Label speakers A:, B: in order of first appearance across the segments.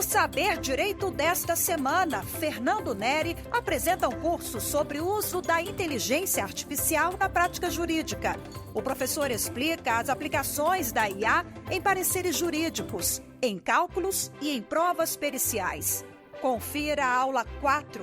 A: No Saber Direito desta semana, Fernando Neri apresenta um curso sobre o uso da inteligência artificial na prática jurídica. O professor explica as aplicações da IA em pareceres jurídicos, em cálculos e em provas periciais. Confira a aula 4.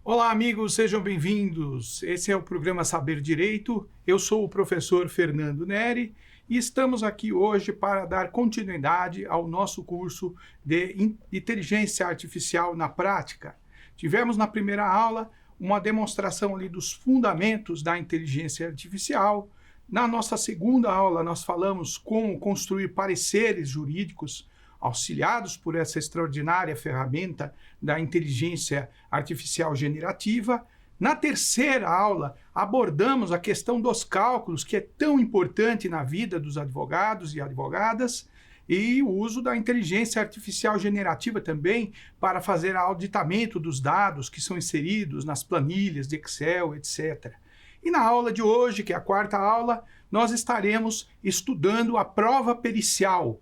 B: Olá, amigos, sejam bem-vindos. Esse é o programa Saber Direito. Eu sou o professor Fernando Neri e estamos aqui hoje para dar continuidade ao nosso curso de Inteligência Artificial na Prática. Tivemos na primeira aula uma demonstração ali dos fundamentos da inteligência artificial. Na nossa segunda aula, nós falamos como construir pareceres jurídicos auxiliados por essa extraordinária ferramenta da inteligência artificial generativa. Na terceira aula, abordamos a questão dos cálculos, que é tão importante na vida dos advogados e advogadas, e o uso da inteligência artificial generativa também para fazer auditamento dos dados que são inseridos nas planilhas de Excel, etc. E na aula de hoje, que é a quarta aula, nós estaremos estudando a prova pericial.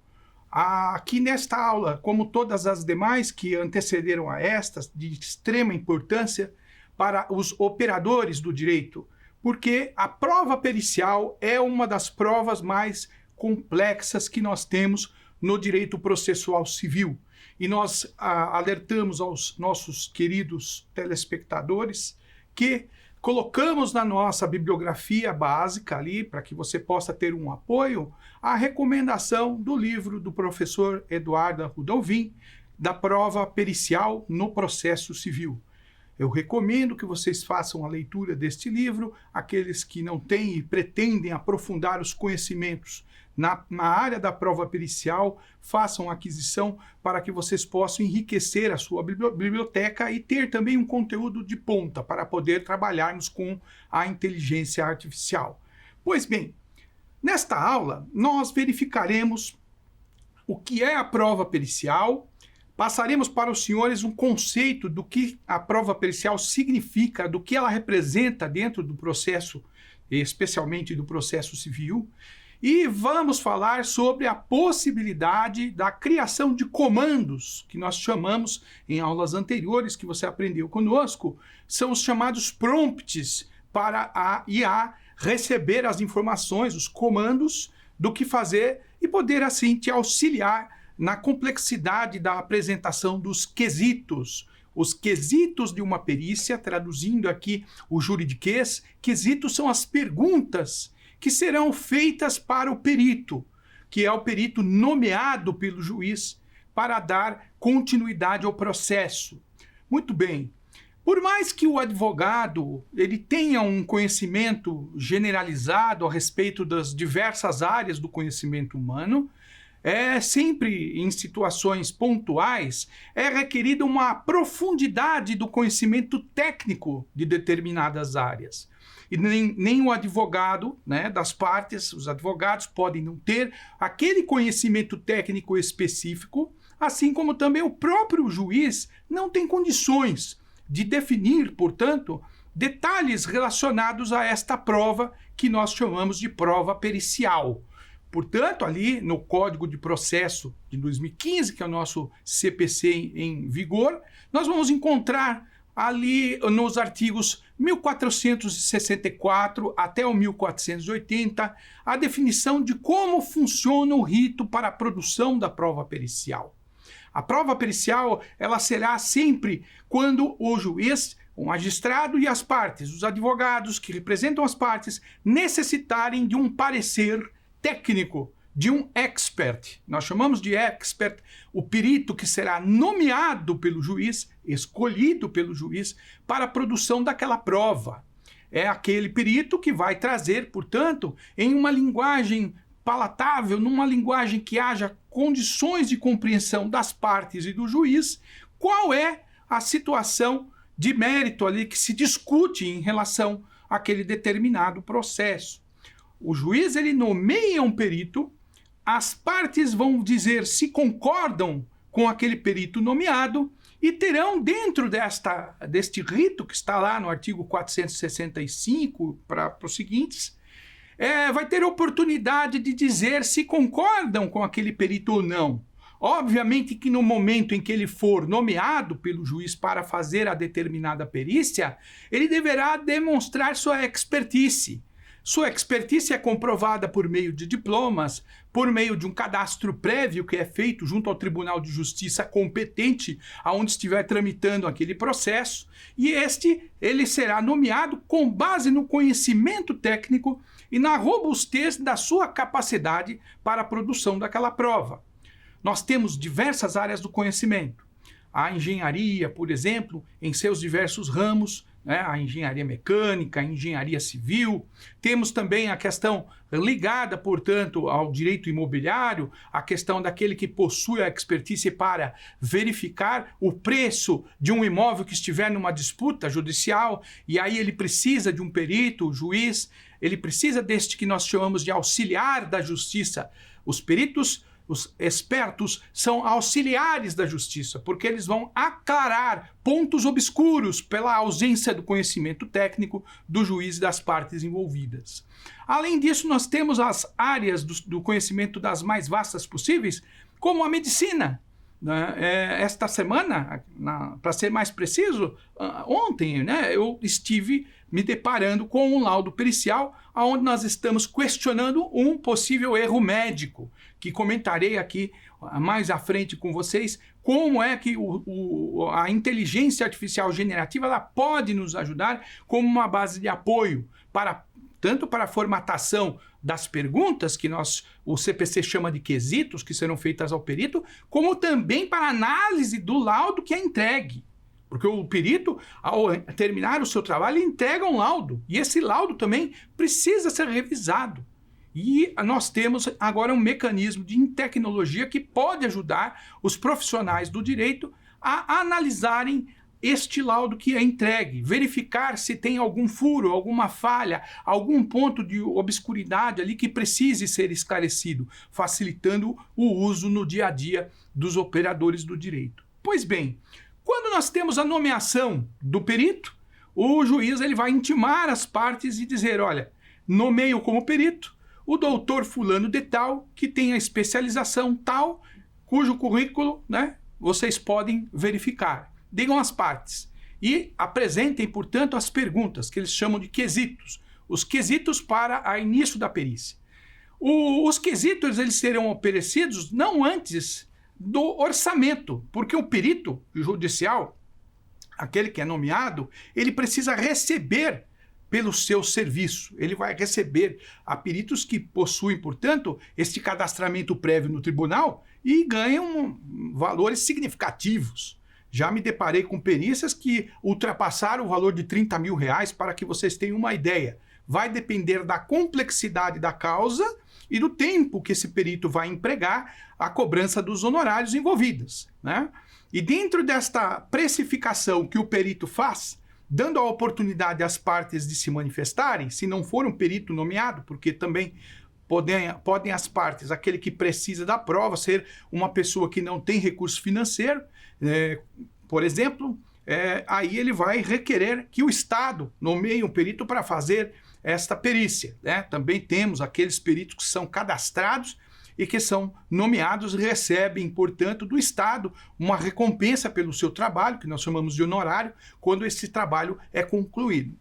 B: Aqui nesta aula, como todas as demais que antecederam a estas, de extrema importância para os operadores do direito, porque a prova pericial é uma das provas mais complexas que nós temos no direito processual civil. E nós alertamos aos nossos queridos telespectadores que colocamos na nossa bibliografia básica ali, para que você possa ter um apoio, a recomendação do livro do professor Eduardo Rudolvin, da prova pericial no processo civil. Eu recomendo que vocês façam a leitura deste livro, aqueles que não têm e pretendem aprofundar os conhecimentos na área da prova pericial, façam a aquisição para que vocês possam enriquecer a sua biblioteca e ter também um conteúdo de ponta para poder trabalharmos com a inteligência artificial. Pois bem, nesta aula nós verificaremos o que é a prova pericial, passaremos para os senhores um conceito do que a prova pericial significa, do que ela representa dentro do processo, especialmente do processo civil, e vamos falar sobre a possibilidade da criação de comandos, que nós chamamos em aulas anteriores, que você aprendeu conosco, são os chamados prompts para a IA receber as informações, os comandos do que fazer e poder assim te auxiliar na complexidade da apresentação dos quesitos. Os quesitos de uma perícia, traduzindo aqui o juridiquês, quesitos são as perguntas que serão feitas para o perito, que é o perito nomeado pelo juiz para dar continuidade ao processo. Muito bem. Por mais que o advogado ele tenha um conhecimento generalizado a respeito das diversas áreas do conhecimento humano, sempre em situações pontuais, é requerida uma profundidade do conhecimento técnico de determinadas áreas. E nem o advogado, das partes, os advogados podem não ter aquele conhecimento técnico específico, assim como também o próprio juiz não tem condições de definir, portanto, detalhes relacionados a esta prova que nós chamamos de prova pericial. Portanto, ali no Código de Processo de 2015, que é o nosso CPC em vigor, nós vamos encontrar ali nos artigos 1464 até o 1480, a definição de como funciona o rito para a produção da prova pericial. A prova pericial, ela será sempre quando o juiz, o magistrado e as partes, os advogados que representam as partes, necessitarem de um parecer técnico, de um expert. Nós chamamos de expert o perito que será nomeado pelo juiz, escolhido pelo juiz, para a produção daquela prova. É aquele perito que vai trazer, portanto, em uma linguagem palatável, numa linguagem que haja condições de compreensão das partes e do juiz, qual é a situação de mérito ali que se discute em relação àquele determinado processo. O juiz ele nomeia um perito, as partes vão dizer se concordam com aquele perito nomeado e terão dentro deste rito que está lá no artigo 465 para os seguintes, vai ter oportunidade de dizer se concordam com aquele perito ou não. Obviamente que no momento em que ele for nomeado pelo juiz para fazer a determinada perícia, ele deverá demonstrar sua expertise. Sua expertise é comprovada por meio de diplomas, por meio de um cadastro prévio que é feito junto ao Tribunal de Justiça competente, aonde estiver tramitando aquele processo, e ele será nomeado com base no conhecimento técnico e na robustez da sua capacidade para a produção daquela prova. Nós temos diversas áreas do conhecimento. A engenharia, por exemplo, em seus diversos ramos, né? A engenharia mecânica, a engenharia civil. Temos também a questão ligada, portanto, ao direito imobiliário, a questão daquele que possui a expertise para verificar o preço de um imóvel que estiver numa disputa judicial, e aí ele precisa de um perito, o juiz, ele precisa deste que nós chamamos de auxiliar da justiça. Os peritos, os expertos, são auxiliares da justiça, porque eles vão aclarar pontos obscuros pela ausência do conhecimento técnico do juiz e das partes envolvidas. Além disso, nós temos as áreas do conhecimento das mais vastas possíveis, como a medicina. Esta semana, para ser mais preciso, ontem, eu estive me deparando com um laudo pericial onde nós estamos questionando um possível erro médico, que comentarei aqui mais à frente com vocês, como é que a inteligência artificial generativa ela pode nos ajudar como uma base de apoio, tanto para a formatação das perguntas, que o CPC chama de quesitos, que serão feitas ao perito, como também para a análise do laudo que é entregue. Porque o perito, ao terminar o seu trabalho, ele entrega um laudo. E esse laudo também precisa ser revisado. E nós temos agora um mecanismo de tecnologia que pode ajudar os profissionais do direito a analisarem este laudo que é entregue, verificar se tem algum furo, alguma falha, algum ponto de obscuridade ali que precise ser esclarecido, facilitando o uso no dia a dia dos operadores do direito. Pois bem, quando nós temos a nomeação do perito, o juiz ele vai intimar as partes e dizer, olha, nomeio como perito o doutor fulano de tal, que tem a especialização tal, cujo currículo, vocês podem verificar. Digam as partes e apresentem, portanto, as perguntas, que eles chamam de quesitos. Os quesitos para o início da perícia. Os quesitos eles serão oferecidos não antes do orçamento, porque o perito judicial, aquele que é nomeado, ele precisa receber pelo seu serviço. Ele vai receber a peritos que possuem, portanto, este cadastramento prévio no tribunal e ganham valores significativos. Já me deparei com perícias que ultrapassaram o valor de R$30 mil, para que vocês tenham uma ideia. Vai depender da complexidade da causa e do tempo que esse perito vai empregar a cobrança dos honorários envolvidos, E dentro desta precificação que o perito faz, dando a oportunidade às partes de se manifestarem, se não for um perito nomeado, porque também podem as partes, aquele que precisa da prova, ser uma pessoa que não tem recurso financeiro, por exemplo, aí ele vai requerer que o Estado nomeie um perito para fazer esta perícia. Também temos aqueles peritos que são cadastrados e que são nomeados e recebem, portanto, do Estado uma recompensa pelo seu trabalho, que nós chamamos de honorário, quando esse trabalho é concluído.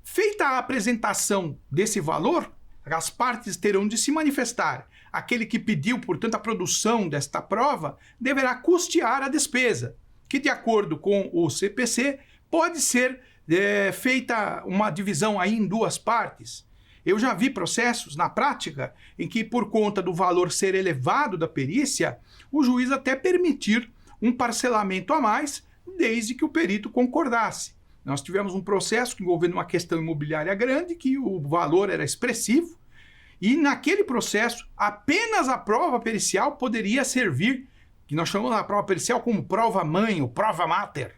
B: Feita a apresentação desse valor, as partes terão de se manifestar. Aquele que pediu, portanto, a produção desta prova deverá custear a despesa, que, de acordo com o CPC, pode ser feita uma divisão aí em duas partes. Eu já vi processos na prática em que, por conta do valor ser elevado da perícia, o juiz até permitir um parcelamento a mais, desde que o perito concordasse. Nós tivemos um processo envolvendo uma questão imobiliária grande, que o valor era expressivo, e naquele processo apenas a prova pericial poderia servir, que nós chamamos a prova pericial como prova-mãe ou prova-mater.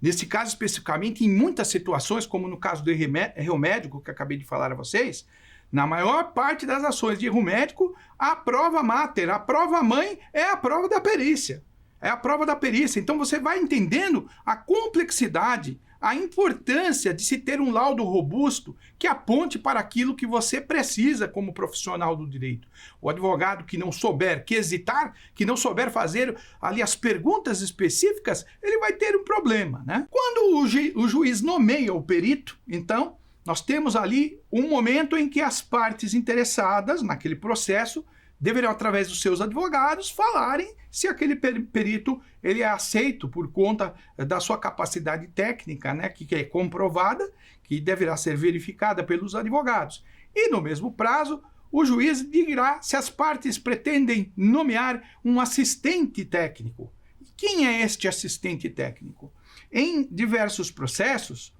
B: Nesse caso especificamente, em muitas situações, como no caso do erro médico, que acabei de falar a vocês, na maior parte das ações de erro médico, a prova-mater, a prova-mãe é a prova da perícia. É a prova da perícia. Então você vai entendendo a complexidade, a importância de se ter um laudo robusto que aponte para aquilo que você precisa como profissional do direito. O advogado que não souber quesitar, que não souber fazer ali as perguntas específicas, ele vai ter um problema, né? Quando o juiz nomeia o perito, então, nós temos ali um momento em que as partes interessadas naquele processo deverão, através dos seus advogados, falarem se aquele perito ele é aceito por conta da sua capacidade técnica, né, que é comprovada, que deverá ser verificada pelos advogados. E, no mesmo prazo, o juiz dirá se as partes pretendem nomear um assistente técnico. Quem é este assistente técnico? Em diversos processos,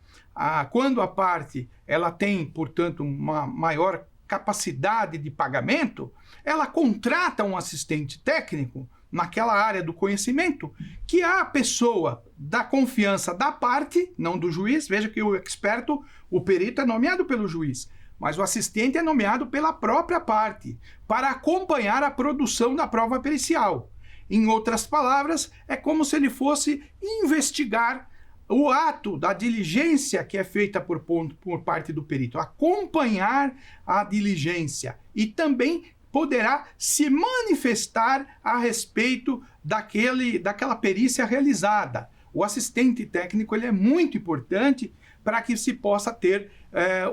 B: quando a parte ela tem, portanto, uma maior capacidade de pagamento, ela contrata um assistente técnico naquela área do conhecimento, que é a pessoa da confiança da parte, não do juiz. Veja que o experto, o perito é nomeado pelo juiz, mas o assistente é nomeado pela própria parte, para acompanhar a produção da prova pericial. Em outras palavras, é como se ele fosse investigar o ato da diligência que é feita por parte do perito, acompanhar a diligência, e também poderá se manifestar a respeito daquela perícia realizada. O assistente técnico ele é muito importante para que se possa ter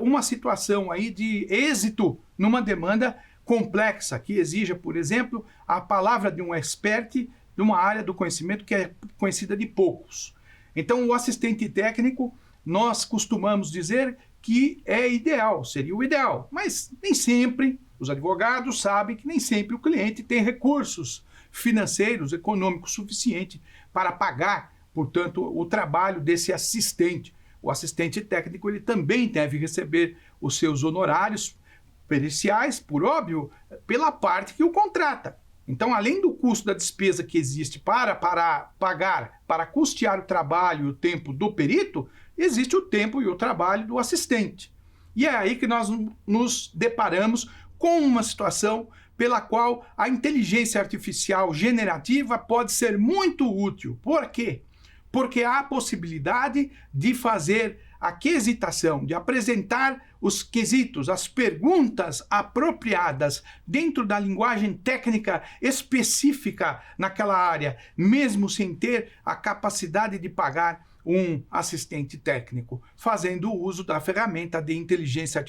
B: uma situação aí de êxito numa demanda complexa, que exija, por exemplo, a palavra de um expert de uma área do conhecimento que é conhecida de poucos. Então, o assistente técnico, nós costumamos dizer que é ideal, seria o ideal, mas nem sempre, os advogados sabem que nem sempre o cliente tem recursos financeiros, econômicos suficientes para pagar, portanto, o trabalho desse assistente. O assistente técnico ele também deve receber os seus honorários periciais, por óbvio, pela parte que o contrata. Então, além do custo da despesa que existe para pagar, para custear o trabalho e o tempo do perito, existe o tempo e o trabalho do assistente. E é aí que nós nos deparamos com uma situação pela qual a inteligência artificial generativa pode ser muito útil. Por quê? Porque há a possibilidade de fazer a quesitação, de apresentar os quesitos, as perguntas apropriadas dentro da linguagem técnica específica naquela área, mesmo sem ter a capacidade de pagar um assistente técnico, fazendo uso da ferramenta de inteligência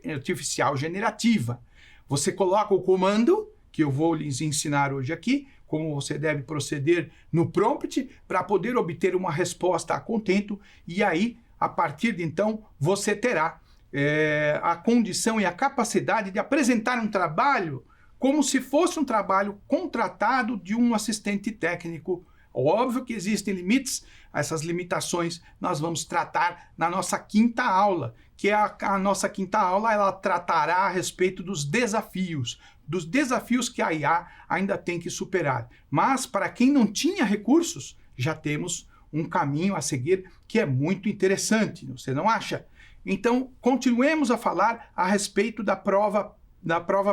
B: artificial generativa. Você coloca o comando, que eu vou lhes ensinar hoje aqui, como você deve proceder no prompt para poder obter uma resposta a contento, e aí, a partir de então, você terá a condição e a capacidade de apresentar um trabalho como se fosse um trabalho contratado de um assistente técnico. Óbvio que existem limites, essas limitações nós vamos tratar na nossa quinta aula, que é a nossa quinta aula, ela tratará a respeito dos desafios que a IA ainda tem que superar. Mas para quem não tinha recursos, já temos um caminho a seguir que é muito interessante, você não acha? Então, continuemos a falar a respeito da prova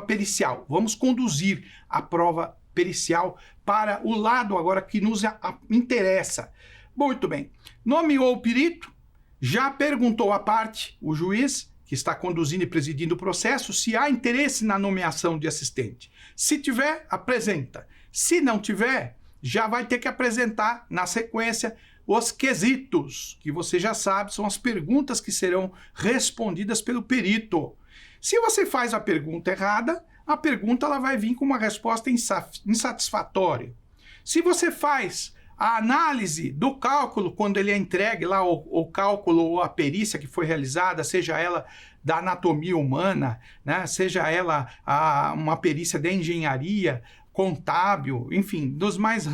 B: pericial. Vamos conduzir a prova pericial para o lado agora que nos interessa. Muito bem. Nomeou o perito, já perguntou à parte, o juiz, que está conduzindo e presidindo o processo, se há interesse na nomeação de assistente. Se tiver, apresenta. Se não tiver, já vai ter que apresentar, na sequência, os quesitos, que você já sabe, são as perguntas que serão respondidas pelo perito. Se você faz a pergunta errada, a pergunta ela vai vir com uma resposta insatisfatória. Se você faz a análise do cálculo, quando ele é entregue lá, o cálculo ou a perícia que foi realizada, seja ela da anatomia humana, né, seja ela uma perícia de engenharia, contábil, enfim, dos mais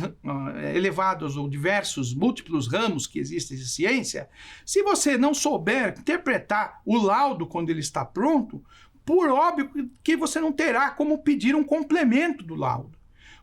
B: elevados ou diversos, múltiplos ramos que existem de ciência, se você não souber interpretar o laudo quando ele está pronto, por óbvio que você não terá como pedir um complemento do laudo.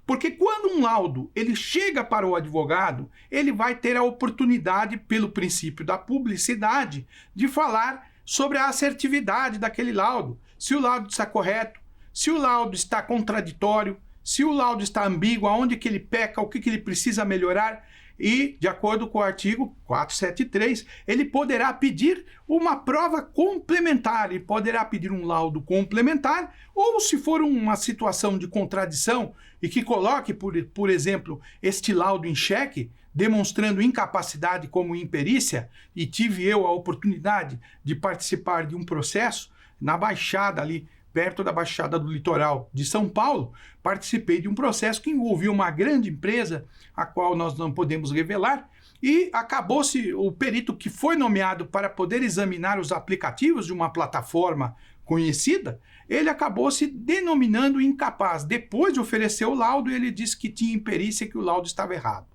B: Porque quando um laudo ele chega para o advogado, ele vai ter a oportunidade, pelo princípio da publicidade, de falar sobre a assertividade daquele laudo. Se o laudo está correto, se o laudo está contraditório, se o laudo está ambíguo, aonde que ele peca, o que ele precisa melhorar. e, de acordo com o artigo 473, ele poderá pedir uma prova complementar, ele poderá pedir um laudo complementar, ou se for uma situação de contradição e que coloque, por exemplo, este laudo em xeque, demonstrando incapacidade como imperícia, e tive eu a oportunidade de participar de um processo na Baixada ali, perto da Baixada do Litoral de São Paulo, participei de um processo que envolvia uma grande empresa, a qual nós não podemos revelar, e acabou-se o perito que foi nomeado para poder examinar os aplicativos de uma plataforma conhecida, ele acabou se denominando incapaz. Depois de oferecer o laudo, ele disse que tinha imperícia e que o laudo estava errado.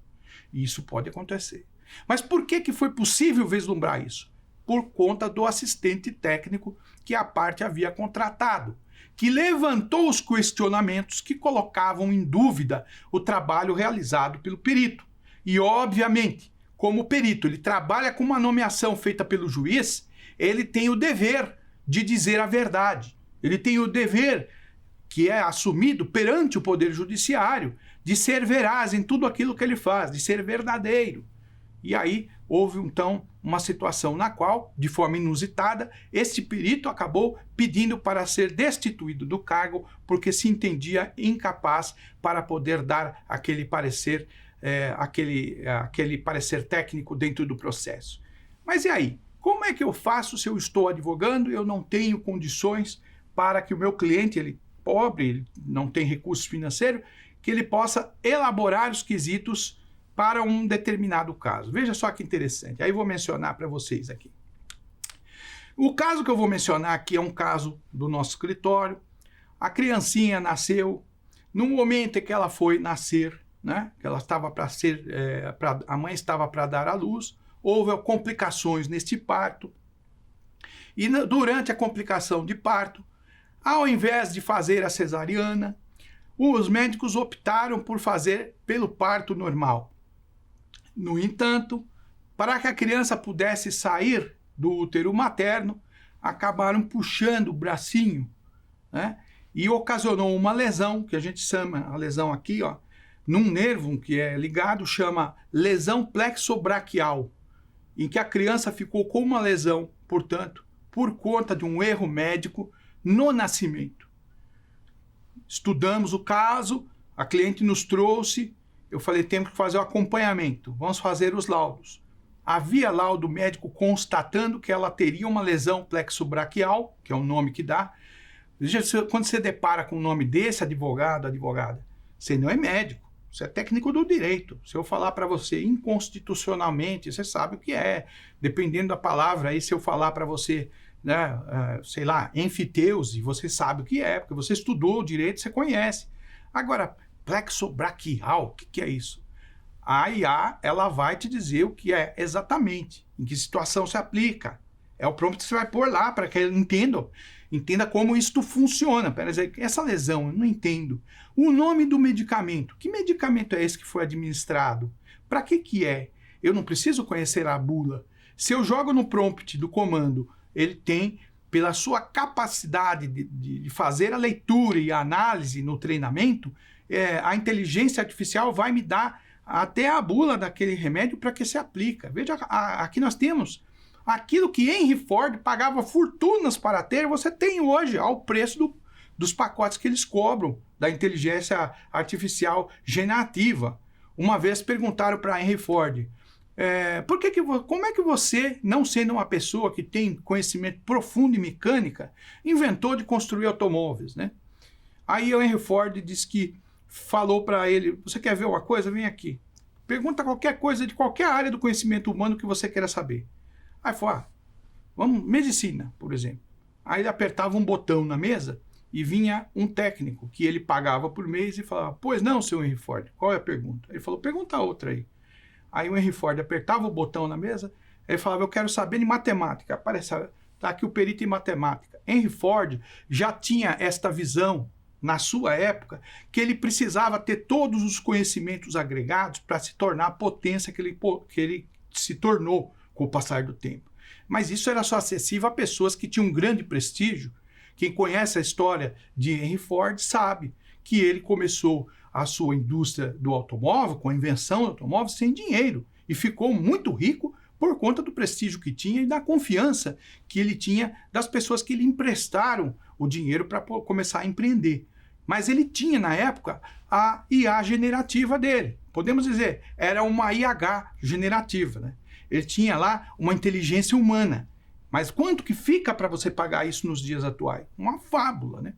B: Isso pode acontecer. Mas por que foi possível vislumbrar isso? Por conta do assistente técnico que a parte havia contratado, que levantou os questionamentos que colocavam em dúvida o trabalho realizado pelo perito. E, obviamente, como o perito ele trabalha com uma nomeação feita pelo juiz, ele tem o dever de dizer a verdade. Ele tem o dever, que é assumido perante o Poder Judiciário, de ser veraz em tudo aquilo que ele faz, de ser verdadeiro. E aí houve, então, uma situação na qual, de forma inusitada, este perito acabou pedindo para ser destituído do cargo porque se entendia incapaz para poder dar aquele parecer, aquele parecer técnico dentro do processo. Mas e aí? Como é que eu faço se eu estou advogando e eu não tenho condições para que o meu cliente, ele pobre, ele não tem recurso financeiro, que ele possa elaborar os quesitos para um determinado caso? Veja só que interessante. Aí vou mencionar para vocês aqui. O caso que eu vou mencionar aqui é um caso do nosso escritório. A criancinha nasceu. No momento em que ela foi nascer, né, que ela estava para ser, a mãe estava para dar à luz, houve complicações neste parto. E durante a complicação de parto, ao invés de fazer a cesariana, os médicos optaram por fazer pelo parto normal. No entanto, para que a criança pudesse sair do útero materno, acabaram puxando o bracinho, né? E ocasionou uma lesão, que a gente chama, a lesão aqui, ó, num nervo que é ligado, chama lesão plexobraquial, em que a criança ficou com uma lesão, portanto, por conta de um erro médico no nascimento. Estudamos o caso, a cliente nos trouxe, eu falei, temos que fazer o acompanhamento, vamos fazer os laudos. Havia laudo médico constatando que ela teria uma lesão plexobraquial, que é o nome que dá. Quando você depara com o nome desse advogado, advogada, você não é médico, você é técnico do direito. Se eu falar para você inconstitucionalmente, você sabe o que é. Dependendo da palavra, aí se eu falar para você, né, sei lá, enfiteuse, você sabe o que é, porque você estudou o direito, você conhece. Agora, plexobraquial, o que é isso? A IA, ela vai te dizer o que é exatamente, em que situação se aplica. É o prompt que você vai pôr lá para que ele entenda como isto funciona. Essa lesão, eu não entendo. O nome do medicamento, que medicamento é esse que foi administrado? Para que é? Eu não preciso conhecer a bula. Se eu jogo no prompt do comando, ele tem, pela sua capacidade de fazer a leitura e a análise no treinamento, a inteligência artificial vai me dar até a bula daquele remédio para que se aplica. Veja, aqui nós temos aquilo que Henry Ford pagava fortunas para ter, você tem hoje ao preço dos pacotes que eles cobram da inteligência artificial generativa. Uma vez perguntaram para Henry Ford, como é que você, não sendo uma pessoa que tem conhecimento profundo em mecânica, inventou de construir automóveis, né? Aí o Henry Ford disse que falou para ele, você quer ver uma coisa? Vem aqui. Pergunta qualquer coisa de qualquer área do conhecimento humano que você queira saber. Aí falou, vamos, medicina, por exemplo. Aí ele apertava um botão na mesa e vinha um técnico que ele pagava por mês e falava, pois não, seu Henry Ford, qual é a pergunta? Ele falou, pergunta outra aí. Aí o Henry Ford apertava o botão na mesa, ele falava, eu quero saber de matemática. Aparecia, tá aqui o perito em matemática. Henry Ford já tinha esta visão na sua época, que ele precisava ter todos os conhecimentos agregados para se tornar a potência que ele se tornou com o passar do tempo. Mas isso era só acessível a pessoas que tinham um grande prestígio. Quem conhece a história de Henry Ford sabe que ele começou a sua indústria do automóvel, com a invenção do automóvel, sem dinheiro. E ficou muito rico por conta do prestígio que tinha e da confiança que ele tinha das pessoas que lhe emprestaram o dinheiro para começar a empreender. Mas ele tinha, na época, a IA generativa dele. Podemos dizer, era uma IH generativa, né? Ele tinha lá uma inteligência humana. Mas quanto que fica para você pagar isso nos dias atuais? Uma fábula, né?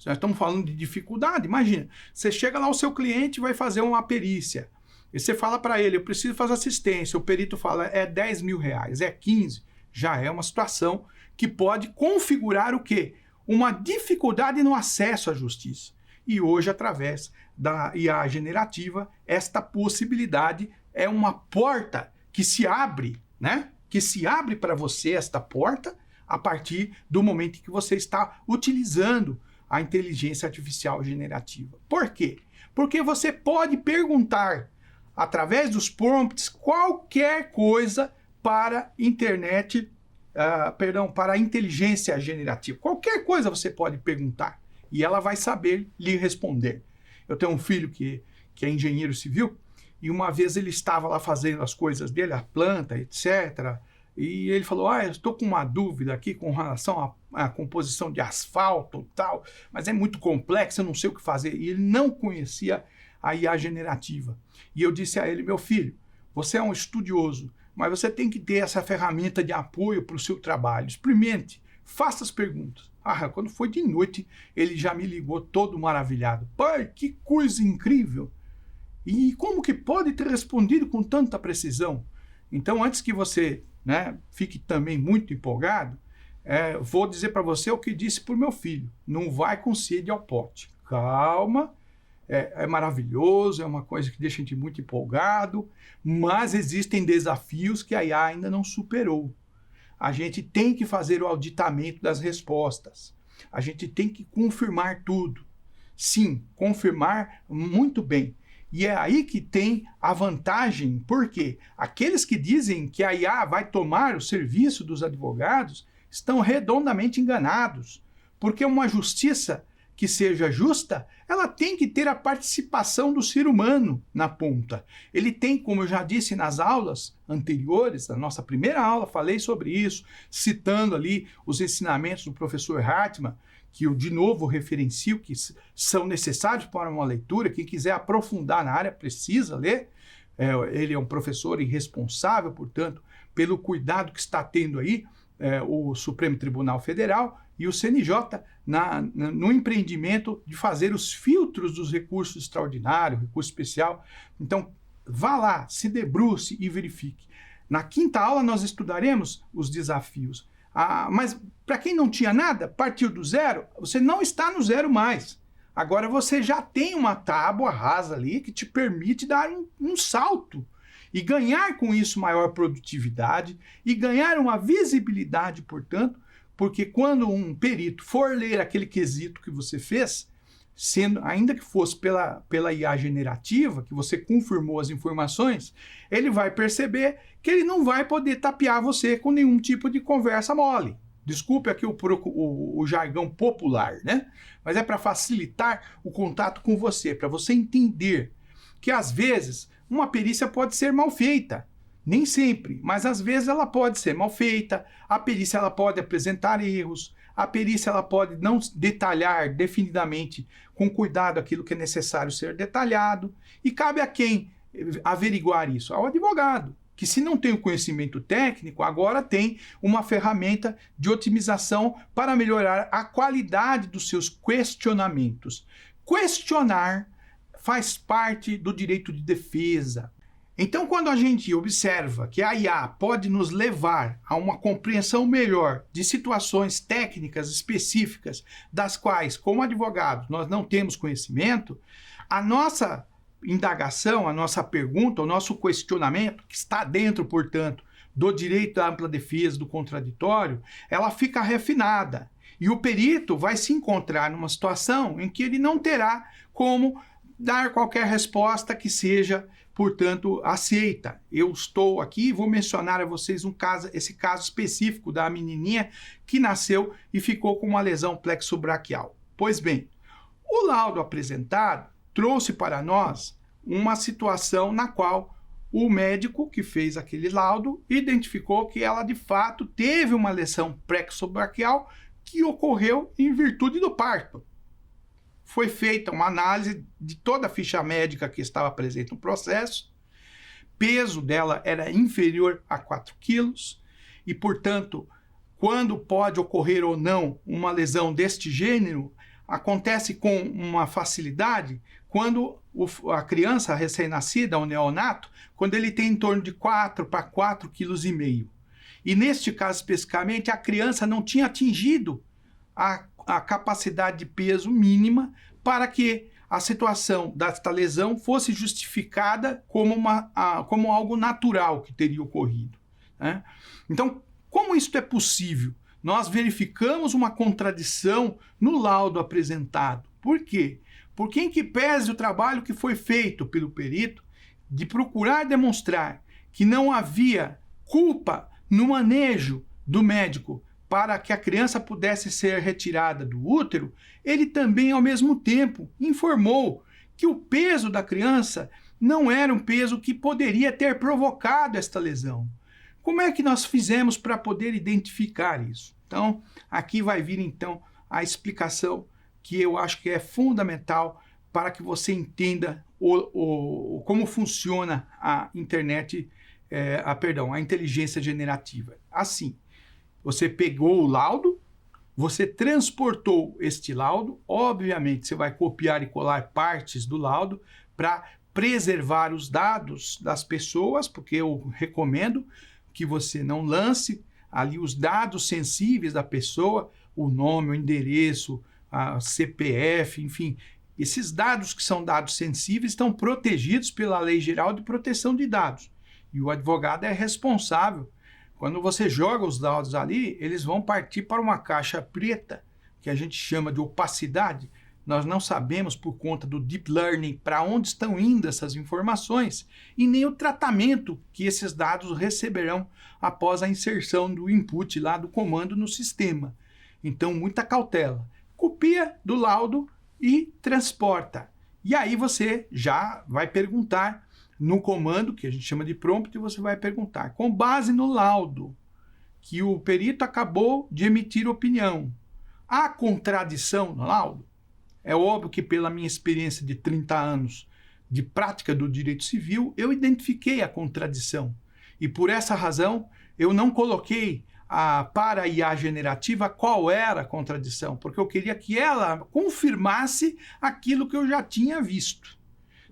B: Nós estamos falando de dificuldade. Imagina, você chega lá, o seu cliente vai fazer uma perícia. E você fala para ele, eu preciso fazer assistência. O perito fala, é 10 mil reais, é 15. Já é uma situação que pode configurar o quê? Uma dificuldade no acesso à justiça. E hoje, através da IA generativa, esta possibilidade é uma porta que se abre, né? Que se abre para você esta porta a partir do momento em que você está utilizando a inteligência artificial generativa. Por quê? Porque você pode perguntar através dos prompts qualquer coisa para para a inteligência generativa. Qualquer coisa você pode perguntar e ela vai saber lhe responder. Eu tenho um filho que é engenheiro civil e uma vez ele estava lá fazendo as coisas dele, a planta, etc. E ele falou, eu estou com uma dúvida aqui com relação à composição de asfalto e tal, mas é muito complexo, eu não sei o que fazer. E ele não conhecia a IA generativa. E eu disse a ele, meu filho, você é um estudioso, mas você tem que ter essa ferramenta de apoio para o seu trabalho. Experimente, faça as perguntas. Quando foi de noite, ele já me ligou todo maravilhado. Pai, que coisa incrível! E como que pode ter respondido com tanta precisão? Então, antes que você fique também muito empolgado, vou dizer para você o que disse para o meu filho. Não vai com sede ao pote. Calma, é maravilhoso, é uma coisa que deixa a gente muito empolgado, mas existem desafios que a IA ainda não superou. A gente tem que fazer o auditamento das respostas. A gente tem que confirmar tudo. Sim, confirmar muito bem. E é aí que tem a vantagem, porque aqueles que dizem que a IA vai tomar o serviço dos advogados estão redondamente enganados, porque uma justiça que seja justa, ela tem que ter a participação do ser humano na ponta. Ele tem, como eu já disse nas aulas anteriores, na nossa primeira aula, falei sobre isso, citando ali os ensinamentos do professor Hartmann, que eu de novo referencio, que são necessários para uma leitura. Quem quiser aprofundar na área precisa ler. Ele é um professor irresponsável, portanto, pelo cuidado que está tendo aí o Supremo Tribunal Federal e o CNJ no empreendimento de fazer os filtros dos recursos extraordinários, recurso especial. Então, vá lá, se debruce e verifique. Na quinta aula nós estudaremos os desafios. Mas para quem não tinha nada, partiu do zero, você não está no zero mais. Agora você já tem uma tábua rasa ali que te permite dar um salto e ganhar com isso maior produtividade e ganhar uma visibilidade, portanto, porque quando um perito for ler aquele quesito que você fez, ainda que fosse pela IA generativa, que você confirmou as informações, ele vai perceber que ele não vai poder tapear você com nenhum tipo de conversa mole. Desculpe aqui o jargão popular, né? Mas é para facilitar o contato com você, para você entender que às vezes uma perícia pode ser mal feita. Nem sempre, mas às vezes ela pode ser mal feita, a perícia ela pode apresentar erros, a perícia ela pode não detalhar definidamente com cuidado aquilo que é necessário ser detalhado, e cabe a quem averiguar isso? Ao advogado, que se não tem o conhecimento técnico, agora tem uma ferramenta de otimização para melhorar a qualidade dos seus questionamentos. Questionar faz parte do direito de defesa. Então, quando a gente observa que a IA pode nos levar a uma compreensão melhor de situações técnicas específicas das quais, como advogados, nós não temos conhecimento, a nossa indagação, a nossa pergunta, o nosso questionamento, que está dentro, portanto, do direito à ampla defesa, do contraditório, ela fica refinada. E o perito vai se encontrar numa situação em que ele não terá como dar qualquer resposta que seja, portanto, aceita. Eu estou aqui e vou mencionar a vocês esse caso específico da menininha que nasceu e ficou com uma lesão plexobraquial. Pois bem, o laudo apresentado trouxe para nós uma situação na qual o médico que fez aquele laudo identificou que ela de fato teve uma lesão pré-extrabraquial que ocorreu em virtude do parto. Foi feita uma análise de toda a ficha médica que estava presente no processo, peso dela era inferior a 4 quilos e, portanto, quando pode ocorrer ou não uma lesão deste gênero, acontece com uma facilidade quando a criança recém-nascida, o neonato, quando ele tem em torno de 4 para 4,5 kg. E neste caso especificamente, a criança não tinha atingido a capacidade de peso mínima para que a situação desta lesão fosse justificada como algo natural que teria ocorrido, né? Então, como isso é possível? Nós verificamos uma contradição no laudo apresentado. Por quê? Porque em que pese o trabalho que foi feito pelo perito de procurar demonstrar que não havia culpa no manejo do médico para que a criança pudesse ser retirada do útero, ele também, ao mesmo tempo, informou que o peso da criança não era um peso que poderia ter provocado esta lesão. Como é que nós fizemos para poder identificar isso? Então, aqui vai vir, então, a explicação que eu acho que é fundamental para que você entenda como funciona a internet, a inteligência generativa. Assim, você pegou o laudo, você transportou este laudo, obviamente você vai copiar e colar partes do laudo para preservar os dados das pessoas, porque eu recomendo que você não lance ali os dados sensíveis da pessoa, o nome, o endereço, a CPF, enfim. Esses dados que são dados sensíveis estão protegidos pela Lei Geral de Proteção de Dados. E o advogado é responsável. Quando você joga os dados ali, eles vão partir para uma caixa preta, que a gente chama de opacidade. Nós não sabemos, por conta do deep learning, para onde estão indo essas informações e nem o tratamento que esses dados receberão após a inserção do input lá do comando no sistema. Então, muita cautela. Copia do laudo e transporta. E aí você já vai perguntar no comando, que a gente chama de prompt, você vai perguntar, com base no laudo que o perito acabou de emitir opinião, há contradição no laudo? É óbvio que pela minha experiência de 30 anos de prática do direito civil, eu identifiquei a contradição. E por essa razão, eu não coloquei para a IA generativa qual era a contradição, porque eu queria que ela confirmasse aquilo que eu já tinha visto,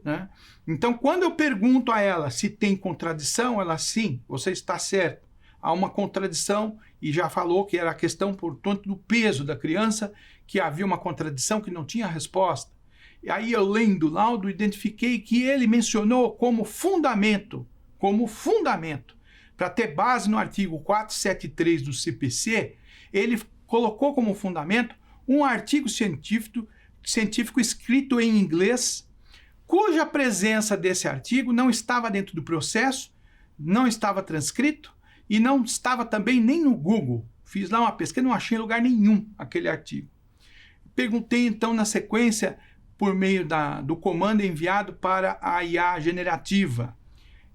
B: né? Então, quando eu pergunto a ela se tem contradição, ela, sim, você está certo. Há uma contradição e já falou que era a questão, portanto, do peso da criança, que havia uma contradição que não tinha resposta. E aí eu, lendo o laudo, identifiquei que ele mencionou como fundamento, para ter base no artigo 473 do CPC, ele colocou como fundamento um artigo científico escrito em inglês, cuja presença desse artigo não estava dentro do processo, não estava transcrito e não estava também nem no Google. Fiz lá uma pesquisa, não achei em lugar nenhum aquele artigo. Perguntei então na sequência, por meio do comando enviado para a IA generativa,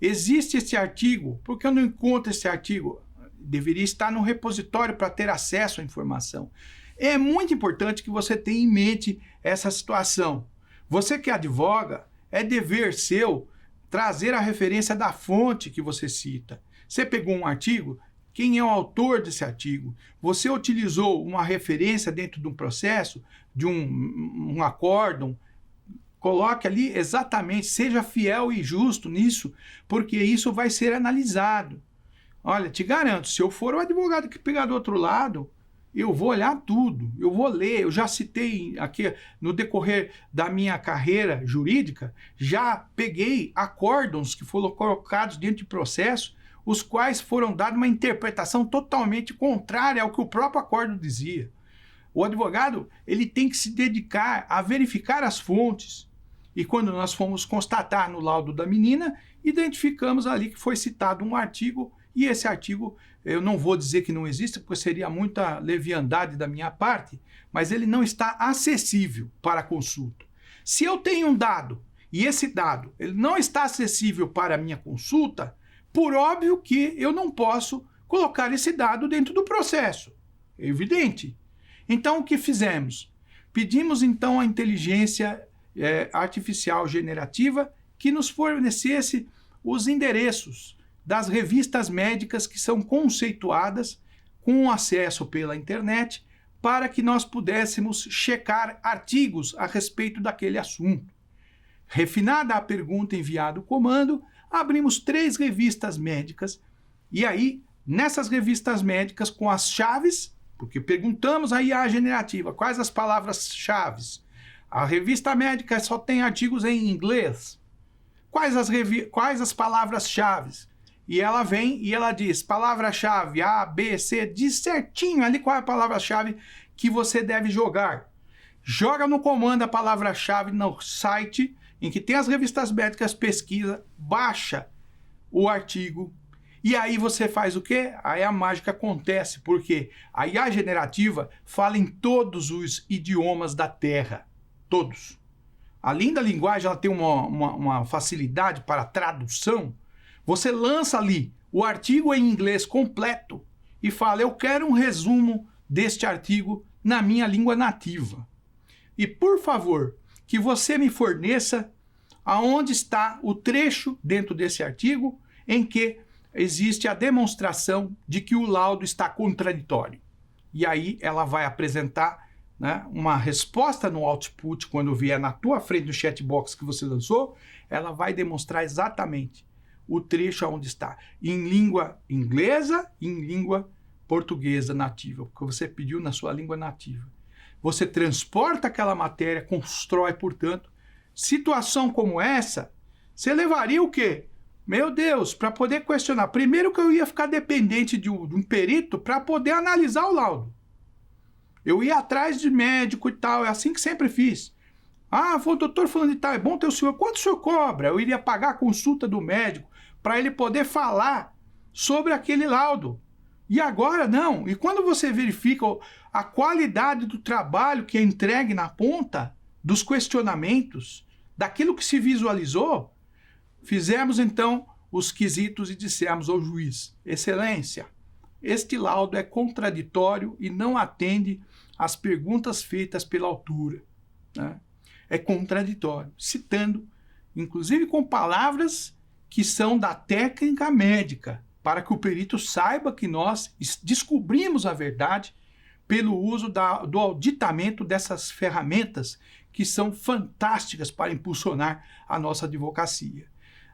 B: existe esse artigo? Por que eu não encontro esse artigo? Deveria estar no repositório para ter acesso à informação. É muito importante que você tenha em mente essa situação. Você que advoga, é dever seu trazer a referência da fonte que você cita. Você pegou um artigo, quem é o autor desse artigo? Você utilizou uma referência dentro de um processo, de um acórdão? Coloque ali exatamente, seja fiel e justo nisso, porque isso vai ser analisado. Olha, te garanto, se eu for o advogado que pegar do outro lado, eu vou olhar tudo, eu vou ler. Eu já citei aqui, no decorrer da minha carreira jurídica, já peguei acórdãos que foram colocados dentro de processo, os quais foram dados uma interpretação totalmente contrária ao que o próprio acórdão dizia. O advogado, ele tem que se dedicar a verificar as fontes. E quando nós fomos constatar no laudo da menina, identificamos ali que foi citado um artigo, e esse artigo, eu não vou dizer que não existe, porque seria muita leviandade da minha parte, mas ele não está acessível para consulta. Se eu tenho um dado e esse dado ele não está acessível para a minha consulta, por óbvio que eu não posso colocar esse dado dentro do processo. É evidente. Então, o que fizemos? Pedimos, então, à inteligência artificial generativa que nos fornecesse os endereços das revistas médicas que são conceituadas com acesso pela internet para que nós pudéssemos checar artigos a respeito daquele assunto. Refinada a pergunta enviada o comando, abrimos 3 revistas médicas e aí, nessas revistas médicas com as chaves, porque perguntamos à IA generativa quais as palavras-chave. A revista médica só tem artigos em inglês. Quais as palavras-chave? E ela vem e ela diz, palavra-chave A, B, C, diz certinho ali qual é a palavra-chave que você deve jogar. Joga no comando a palavra-chave no site em que tem as revistas médicas, pesquisa, baixa o artigo. E aí você faz o quê? Aí a mágica acontece, porque a IA generativa fala em todos os idiomas da Terra. Todos. Além da linguagem, ela tem uma facilidade para tradução. Você lança ali o artigo em inglês completo e fala, eu quero um resumo deste artigo na minha língua nativa. E, por favor, que você me forneça aonde está o trecho dentro desse artigo em que existe a demonstração de que o laudo está contraditório. E aí ela vai apresentar, né, uma resposta no output quando vier na tua frente no chatbox que você lançou, ela vai demonstrar exatamente o trecho onde está, em língua inglesa e em língua portuguesa nativa, porque você pediu na sua língua nativa. Você transporta aquela matéria, constrói, portanto, situação como essa, você levaria o quê? Meu Deus, para poder questionar. Primeiro que eu ia ficar dependente de um perito para poder analisar o laudo. Eu ia atrás de médico e tal, é assim que sempre fiz. Ah, foi o doutor falando de tal, é bom ter o senhor. Quanto o senhor cobra? Eu iria pagar a consulta do médico para ele poder falar sobre aquele laudo. E agora não. E quando você verifica a qualidade do trabalho que é entregue na ponta, dos questionamentos, daquilo que se visualizou, fizemos então os quesitos e dissemos ao juiz, excelência, este laudo é contraditório e não atende às perguntas feitas pela autora, né? É contraditório, citando, inclusive com palavras que são da técnica médica, para que o perito saiba que nós descobrimos a verdade pelo uso do auditamento dessas ferramentas que são fantásticas para impulsionar a nossa advocacia.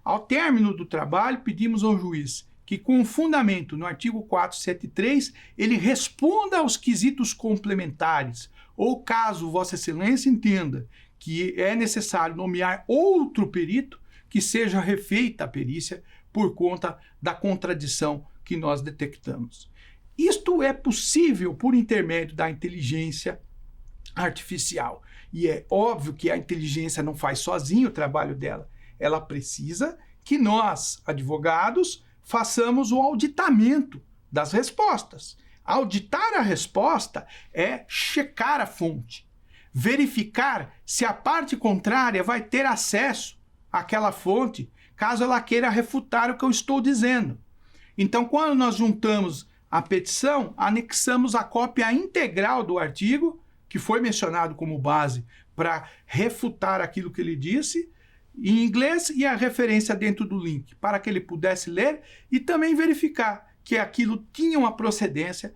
B: Ao término do trabalho, pedimos ao juiz que, com fundamento no artigo 473, ele responda aos quesitos complementares, ou caso Vossa Excelência entenda que é necessário nomear outro perito, que seja refeita a perícia por conta da contradição que nós detectamos. Isto é possível por intermédio da inteligência artificial. E é óbvio que a inteligência não faz sozinho o trabalho dela. Ela precisa que nós, advogados, façamos o auditamento das respostas. Auditar a resposta é checar a fonte, verificar se a parte contrária vai ter acesso àquela fonte, caso ela queira refutar o que eu estou dizendo. Então, quando nós juntamos a petição, anexamos a cópia integral do artigo, que foi mencionado como base para refutar aquilo que ele disse, em inglês, e a referência dentro do link, para que ele pudesse ler e também verificar que aquilo tinha uma procedência,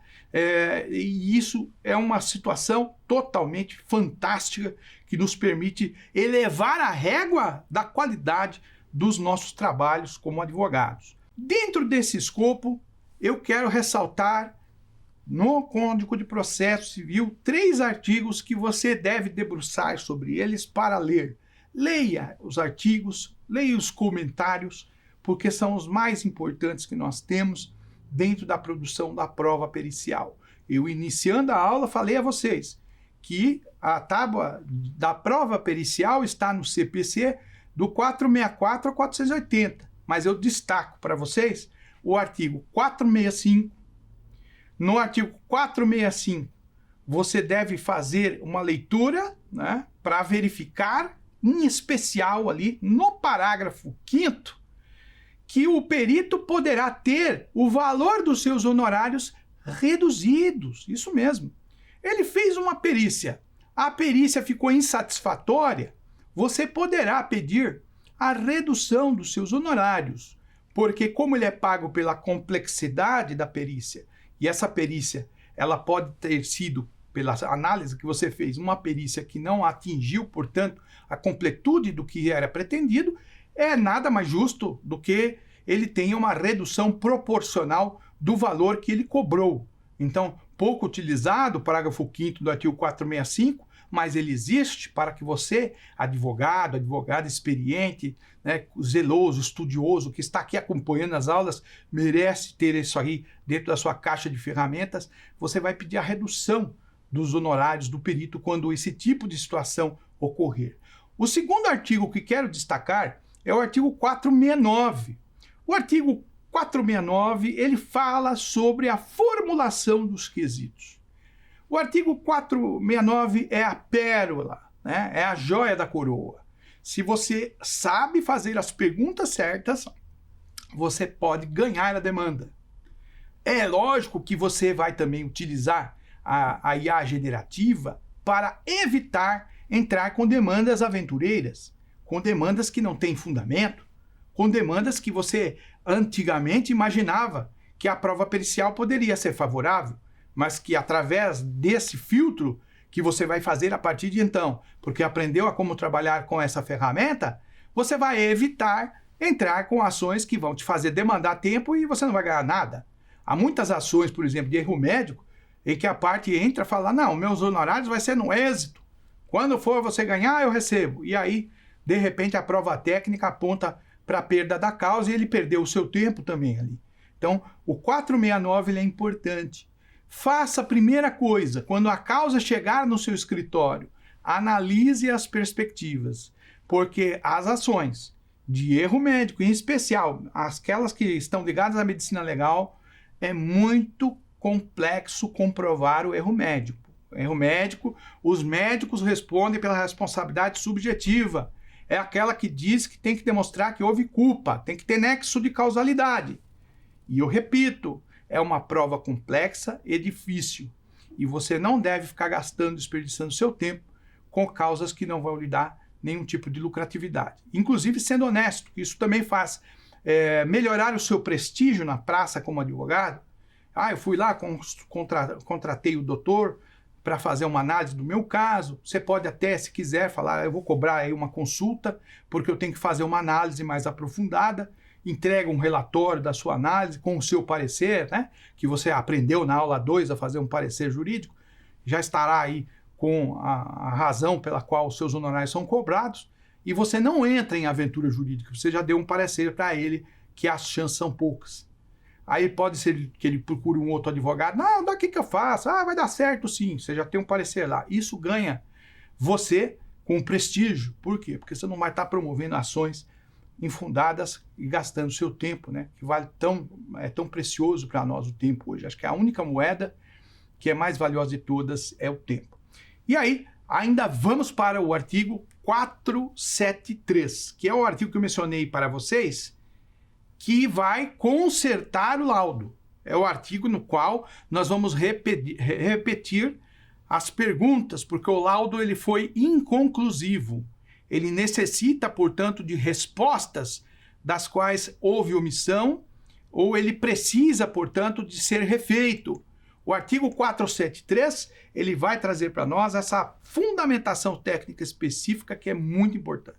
B: e isso é uma situação totalmente fantástica que nos permite elevar a régua da qualidade dos nossos trabalhos como advogados. Dentro desse escopo, eu quero ressaltar no Código de Processo Civil 3 artigos que você deve debruçar sobre eles para ler. Leia os artigos, leia os comentários, porque são os mais importantes que nós temos dentro da produção da prova pericial. Eu, iniciando a aula, falei a vocês que a tábua da prova pericial está no CPC do 464 ao 480, mas eu destaco para vocês o artigo 465. No artigo 465, você deve fazer uma leitura, né, para verificar em especial ali no parágrafo 5º, que o perito poderá ter o valor dos seus honorários reduzidos. Isso mesmo. Ele fez uma perícia. A perícia ficou insatisfatória. Você poderá pedir a redução dos seus honorários, porque como ele é pago pela complexidade da perícia, e essa perícia ela pode ter sido, pela análise que você fez, uma perícia que não atingiu, portanto, a completude do que era pretendido, é nada mais justo do que ele tenha uma redução proporcional do valor que ele cobrou. Então, pouco utilizado o parágrafo 5º do artigo 465, mas ele existe para que você, advogado, advogada experiente, né, zeloso, estudioso, que está aqui acompanhando as aulas, merece ter isso aí dentro da sua caixa de ferramentas. Você vai pedir a redução dos honorários do perito quando esse tipo de situação ocorrer. O segundo artigo que quero destacar é o artigo 469. O artigo 469, ele fala sobre a formulação dos quesitos. O artigo 469 é a pérola, né? É a joia da coroa. Se você sabe fazer as perguntas certas, você pode ganhar a demanda. É lógico que você vai também utilizar a IA generativa para evitar entrar com demandas aventureiras, com demandas que não têm fundamento, com demandas que você antigamente imaginava que a prova pericial poderia ser favorável, mas que através desse filtro que você vai fazer a partir de então, porque aprendeu a como trabalhar com essa ferramenta, você vai evitar entrar com ações que vão te fazer demandar tempo e você não vai ganhar nada. Há muitas ações, por exemplo, de erro médico, em que a parte entra e fala, não, meus honorários vai ser no êxito. Quando for você ganhar, eu recebo. E aí, de repente, a prova técnica aponta para a perda da causa e ele perdeu o seu tempo também ali. Então, o 469 ele é importante. Faça a primeira coisa, quando a causa chegar no seu escritório, analise as perspectivas, porque as ações de erro médico, em especial aquelas que estão ligadas à medicina legal, é muito complexo comprovar o erro médico. Erro médico, os médicos respondem pela responsabilidade subjetiva. É aquela que diz que tem que demonstrar que houve culpa, tem que ter nexo de causalidade. E eu repito, é uma prova complexa e difícil. E você não deve ficar gastando, desperdiçando seu tempo com causas que não vão lhe dar nenhum tipo de lucratividade. Inclusive sendo honesto, que isso também faz melhorar o seu prestígio na praça como advogado. Eu fui lá, contratei o doutor para fazer uma análise do meu caso. Você pode até, se quiser, falar, eu vou cobrar aí uma consulta, porque eu tenho que fazer uma análise mais aprofundada. Entrega um relatório da sua análise com o seu parecer, né? Que você aprendeu na aula 2 a fazer um parecer jurídico, já estará aí com a razão pela qual os seus honorários são cobrados, e você não entra em aventura jurídica, você já deu um parecer para ele que as chances são poucas. Aí pode ser que ele procure um outro advogado, não, daqui que eu faço, vai dar certo sim, você já tem um parecer lá. Isso ganha você com prestígio. Por quê? Porque você não vai estar promovendo ações infundadas e gastando seu tempo, né? Que é tão precioso para nós o tempo hoje. Acho que a única moeda que é mais valiosa de todas é o tempo. E aí, ainda vamos para o artigo 473, que é o artigo que eu mencionei para vocês, que vai consertar o laudo. É o artigo no qual nós vamos repetir as perguntas, porque o laudo ele foi inconclusivo. Ele necessita, portanto, de respostas das quais houve omissão, ou ele precisa, portanto, de ser refeito. O artigo 473, ele vai trazer para nós essa fundamentação técnica específica que é muito importante.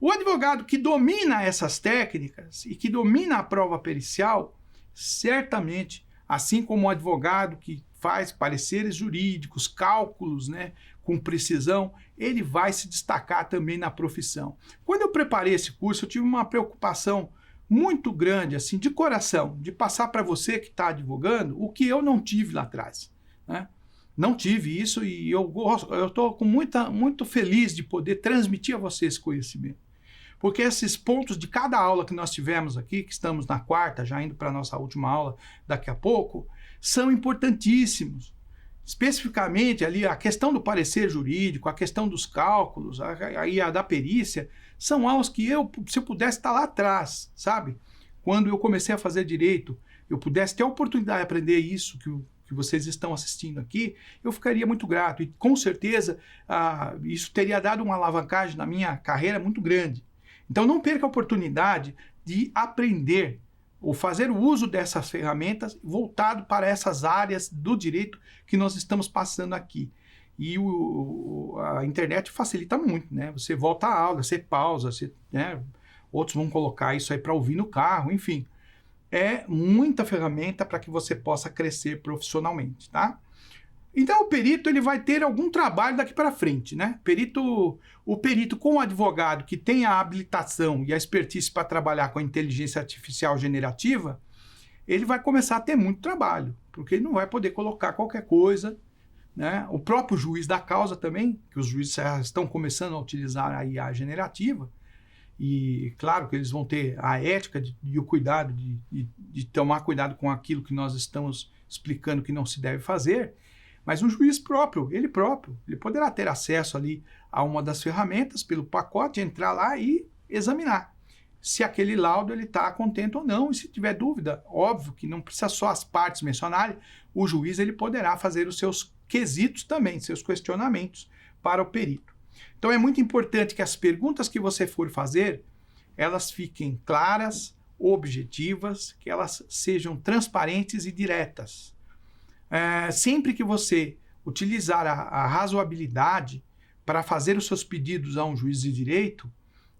B: O advogado que domina essas técnicas e que domina a prova pericial, certamente, assim como o advogado que faz pareceres jurídicos, cálculos, né, com precisão, ele vai se destacar também na profissão. Quando eu preparei esse curso, eu tive uma preocupação muito grande, assim, de coração, de passar para você que está advogando o que eu não tive lá atrás, né? Não tive isso e eu estou muito feliz de poder transmitir a você esse conhecimento. Porque esses pontos de cada aula que nós tivemos aqui, que estamos na quarta, já indo para a nossa última aula daqui a pouco, são importantíssimos. especificamente ali a questão do parecer jurídico, a questão dos cálculos, a da perícia, são aulas que se eu pudesse estar lá atrás, sabe? Quando eu comecei a fazer direito, eu pudesse ter a oportunidade de aprender isso que vocês estão assistindo aqui, eu ficaria muito grato. E com certeza isso teria dado uma alavancagem na minha carreira muito grande. Então não perca a oportunidade de aprender ou fazer o uso dessas ferramentas voltado para essas áreas do direito que nós estamos passando aqui. E a internet facilita muito, né? Você volta à aula, você pausa, né? Outros vão colocar isso aí para ouvir no carro, enfim. É muita ferramenta para que você possa crescer profissionalmente, tá? Então o perito ele vai ter algum trabalho daqui para frente, né? O perito com o advogado que tem a habilitação e a expertise para trabalhar com a inteligência artificial generativa, ele vai começar a ter muito trabalho, porque ele não vai poder colocar qualquer coisa, né? O próprio juiz da causa também, que os juízes já estão começando a utilizar a IA generativa, e claro que eles vão ter a ética e o cuidado de tomar cuidado com aquilo que nós estamos explicando que não se deve fazer. Mas um juiz ele poderá ter acesso ali a uma das ferramentas pelo pacote, entrar lá e examinar se aquele laudo ele está contente ou não. E se tiver dúvida, óbvio que não precisa só as partes mencionarem, o juiz ele poderá fazer os seus quesitos também, seus questionamentos para o perito. Então é muito importante que as perguntas que você for fazer, elas fiquem claras, objetivas, que elas sejam transparentes e diretas. Sempre que você utilizar a razoabilidade para fazer os seus pedidos a um juiz de direito,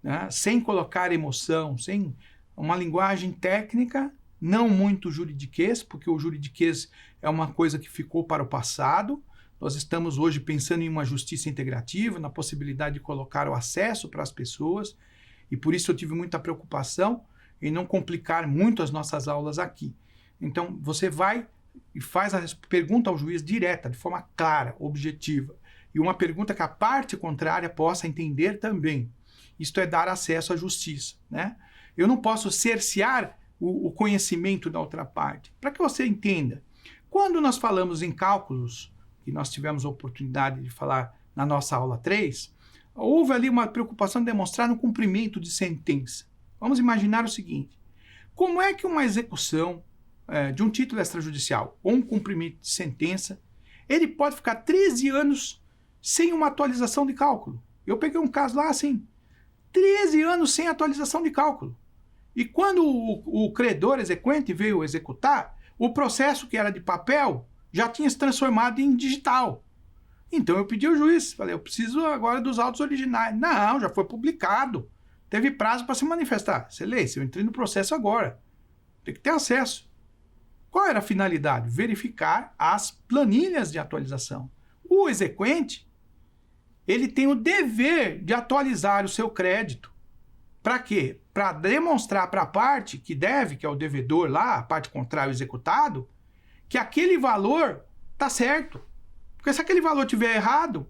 B: né, sem colocar emoção, sem uma linguagem técnica, não muito juridiquês, porque o juridiquês é uma coisa que ficou para o passado. Nós estamos hoje pensando em uma justiça integrativa, na possibilidade de colocar o acesso para as pessoas, e por isso eu tive muita preocupação em não complicar muito as nossas aulas aqui. Então, você vai e faz a pergunta ao juiz direta, de forma clara, objetiva, e uma pergunta que a parte contrária possa entender também. Isto é dar acesso à justiça, né? Eu não posso cercear o conhecimento da outra parte. Para que você entenda, quando nós falamos em cálculos, que nós tivemos a oportunidade de falar na nossa aula 3, houve ali uma preocupação de demonstrar no cumprimento de sentença. Vamos imaginar o seguinte: como é que uma execução de um título extrajudicial ou um cumprimento de sentença, ele pode ficar 13 anos sem uma atualização de cálculo? Eu peguei um caso lá assim, 13 anos sem atualização de cálculo. E quando o credor exequente veio executar, o processo que era de papel já tinha se transformado em digital. Então eu pedi ao juiz, falei, eu preciso agora dos autos originais. Não, já foi publicado. Teve prazo para se manifestar. Excelência, eu entrei no processo agora. Tem que ter acesso. Qual era a finalidade? Verificar as planilhas de atualização. O exequente, ele tem o dever de atualizar o seu crédito. Para quê? Para demonstrar para a parte que deve, que é o devedor lá, a parte contrária, o executado, que aquele valor está certo. Porque se aquele valor estiver errado,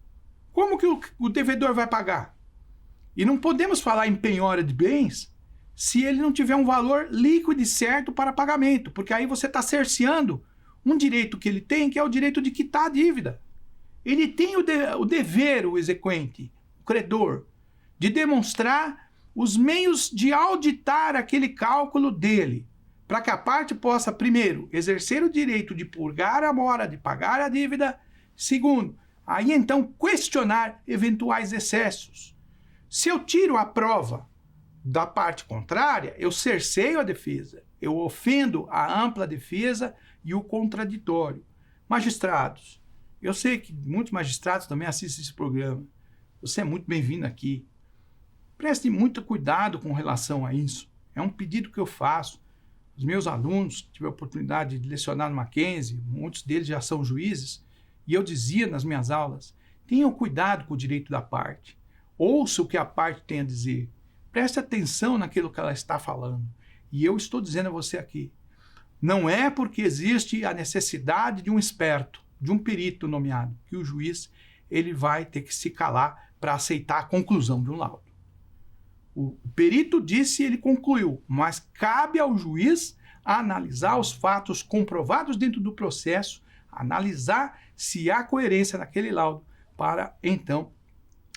B: como que o devedor vai pagar? E não podemos falar em penhora de bens se ele não tiver um valor líquido e certo para pagamento, porque aí você está cerceando um direito que ele tem, que é o direito de quitar a dívida. Ele tem o dever, o exequente, o credor, de demonstrar os meios de auditar aquele cálculo dele, para que a parte possa, primeiro, exercer o direito de purgar a mora, de pagar a dívida. Segundo, aí então questionar eventuais excessos. Se eu tiro a prova da parte contrária, eu cerceio a defesa, eu ofendo a ampla defesa e o contraditório. Magistrados, eu sei que muitos magistrados também assistem esse programa. Você é muito bem-vindo aqui. Preste muito cuidado com relação a isso. É um pedido que eu faço. Os meus alunos, tive a oportunidade de lecionar no Mackenzie, muitos deles já são juízes, e eu dizia nas minhas aulas, tenham cuidado com o direito da parte. Ouça o que a parte tem a dizer. Preste atenção naquilo que ela está falando. E eu estou dizendo a você aqui, não é porque existe a necessidade de um esperto, de um perito nomeado, que o juiz ele vai ter que se calar para aceitar a conclusão de um laudo. O perito disse e ele concluiu, mas cabe ao juiz analisar os fatos comprovados dentro do processo, analisar se há coerência naquele laudo para, então,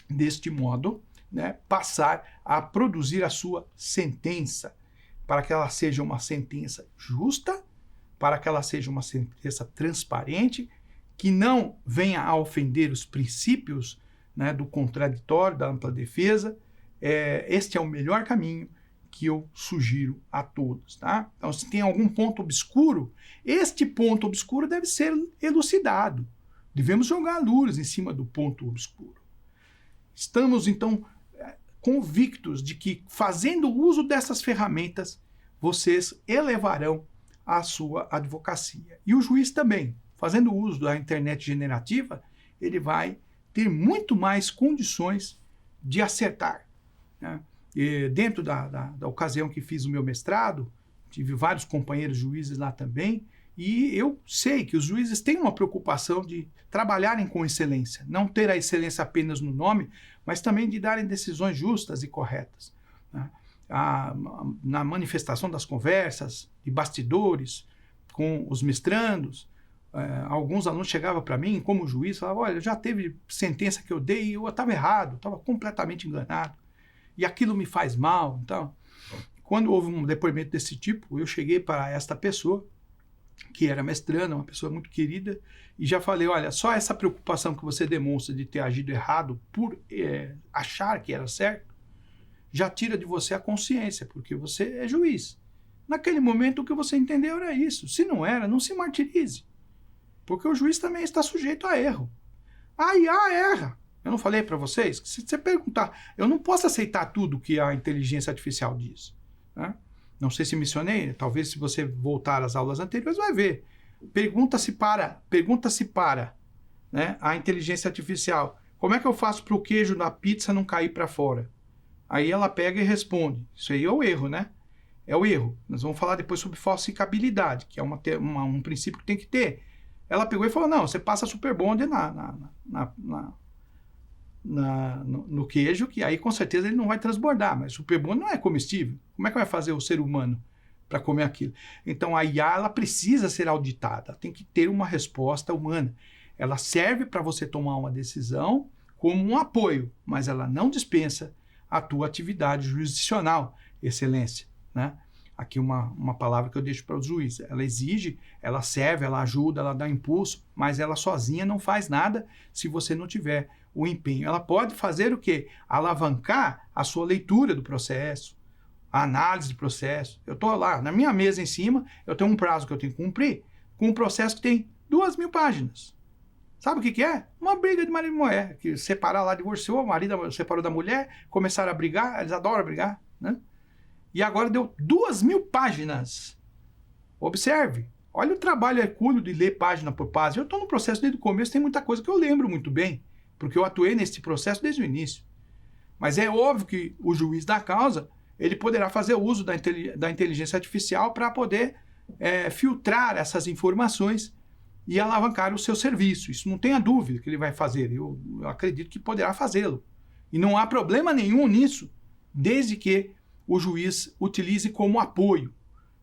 B: deste modo, né, passar a produzir a sua sentença, para que ela seja uma sentença justa, para que ela seja uma sentença transparente, que não venha a ofender os princípios, né, do contraditório, da ampla defesa. Este é o melhor caminho que eu sugiro a todos. Tá? Então, se tem algum ponto obscuro, este ponto obscuro deve ser elucidado. Devemos jogar luz em cima do ponto obscuro. Estamos, então, convictos de que, fazendo uso dessas ferramentas, vocês elevarão a sua advocacia. E o juiz também, fazendo uso da internet generativa, ele vai ter muito mais condições de acertar. Né? E dentro da ocasião que fiz o meu mestrado, tive vários companheiros juízes lá também, e eu sei que os juízes têm uma preocupação de trabalharem com excelência, não ter a excelência apenas no nome, mas também de darem decisões justas e corretas. Né? Na manifestação das conversas, de bastidores, com os mestrandos, alguns alunos chegavam para mim, como juiz, falavam, olha, já teve sentença que eu dei e eu estava errado, estava completamente enganado, e aquilo me faz mal. Então, quando houve um depoimento desse tipo, eu cheguei para esta pessoa, que era mestranda, uma pessoa muito querida, e já falei, olha, só essa preocupação que você demonstra de ter agido errado por achar que era certo, já tira de você a consciência, porque você é juiz. Naquele momento o que você entendeu era isso. Se não era, não se martirize. Porque o juiz também está sujeito a erro. A IA erra. Eu não falei para vocês? Que se você perguntar, eu não posso aceitar tudo que a inteligência artificial diz. Né? Não sei se mencionei, talvez se você voltar às aulas anteriores vai ver. Pergunta-se para, né, a inteligência artificial, como é que eu faço para o queijo da pizza não cair para fora? Aí ela pega e responde. Isso aí é o erro, né? É o erro. Nós vamos falar depois sobre falsificabilidade, que é um princípio que tem que ter. Ela pegou e falou, não, você passa super bond no queijo, que aí com certeza ele não vai transbordar, mas super bond não é comestível. Como é que vai fazer o ser humano para comer aquilo? Então a IA ela precisa ser auditada, tem que ter uma resposta humana. Ela serve para você tomar uma decisão como um apoio, mas ela não dispensa a tua atividade jurisdicional, excelência. Né? Aqui uma palavra que eu deixo para os juízes. Ela exige, ela serve, ela ajuda, ela dá impulso, mas ela sozinha não faz nada se você não tiver o empenho. Ela pode fazer o quê? Alavancar a sua leitura do processo, a análise do processo. Eu estou lá, na minha mesa em cima, eu tenho um prazo que eu tenho que cumprir, com um processo que tem 2.000 páginas. Sabe o que é? Uma briga de marido e mulher, que separar lá, divorciou, o marido separou da mulher, começaram a brigar, eles adoram brigar, né? E agora deu 2.000 páginas. Observe, olha o trabalho hercúleo de ler página por página. Eu estou no processo desde o começo, tem muita coisa que eu lembro muito bem, porque eu atuei nesse processo desde o início. Mas é óbvio que o juiz da causa, ele poderá fazer uso da inteligência artificial para poder filtrar essas informações e alavancar o seu serviço. Isso não tenha dúvida que ele vai fazer. Eu acredito que poderá fazê-lo. E não há problema nenhum nisso, desde que o juiz utilize como apoio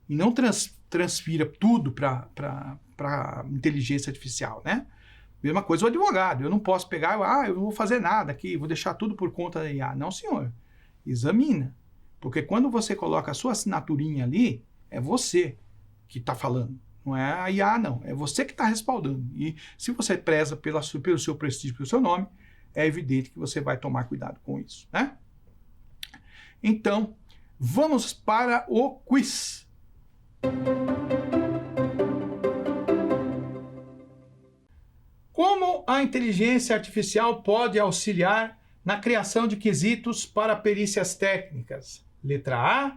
B: e não transfira tudo para a inteligência artificial, né? Mesma coisa o advogado. Eu não posso pegar, eu não vou fazer nada aqui, vou deixar tudo por conta da IA. Não, senhor. Examina. Porque quando você coloca a sua assinaturinha ali, é você que está falando. Não é a IA, não. É você que está respaldando. E se você preza pelo seu prestígio, pelo seu nome, é evidente que você vai tomar cuidado com isso, né? Então, vamos para o quiz. Como a inteligência artificial pode auxiliar na criação de quesitos para perícias técnicas? Letra A,